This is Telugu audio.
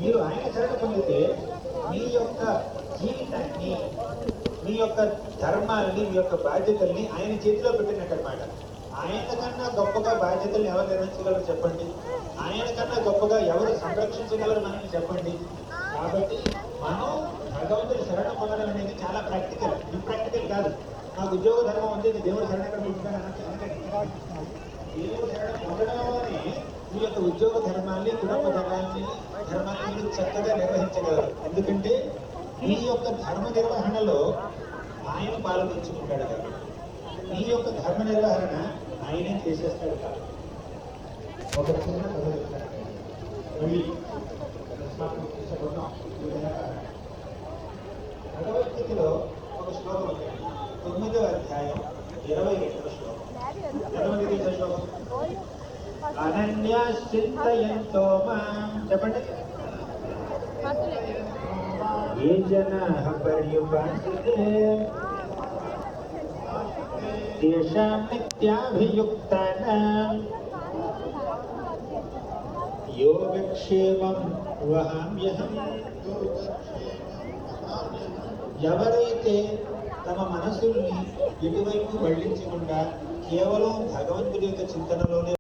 మీరు ఆయన శరణ పొందితే మీ యొక్క జీవితాన్ని, మీ యొక్క ధర్మాలని, మీ యొక్క బాధ్యతల్ని ఆయన చేతిలో పెట్టినట్టు అనమాట. ఆయన కన్నా గొప్పగా బాధ్యతల్ని ఎవరు నిర్వహించగలరు చెప్పండి? ఆయన కన్నా గొప్పగా ఎవరు సంరక్షించగలరు మనల్ని చెప్పండి? కాబట్టి మనం భగవంతుడి శరణ పొందడం అనేది చాలా ప్రాక్టికల్, ఇంప్రాక్టికల్ కాదు. నాకు ఉద్యోగ ధర్మం ఉంది, దేవుడి శరణ ఎక్కడ పొందుతాను అనకండి. దేవుడి శరణ పొందడంలోనే మీ యొక్క ఉద్యోగ ధర్మాన్ని, కుటుంబ ధర్మాన్ని మీరు చక్కగా నిర్వహించగలరు. ఎందుకంటే మీ యొక్క ధర్మ నిర్వహణలో ఆయన పాల్గొంచుకుంటాడు కాబట్టి, మీ యొక్క ధర్మ నిర్వహణ ఆయనే చేసేస్తాడు కాబట్టి. ఒక చిన్న కథ చెప్తాను. భగవద్గీతలో ఒక శ్లోకం ఉంది, 9వ అధ్యాయం 22వ శ్లోకం. ఎంతమంది తెలిసిన శ్లోకం? అనన్యాశ్చింతయంతో మాం, చెప్పండి. ఏ జనాః పర్యుపాసతే తేషాం నిత్యాభియుక్తానాం యోగక్షేమం వహామ్యహం. ఎవరైతే తమ మనసుల్ని ఎటువైపు మళ్లించకుండా కేవలం భగవంతుడి యొక్క చింతనలోనే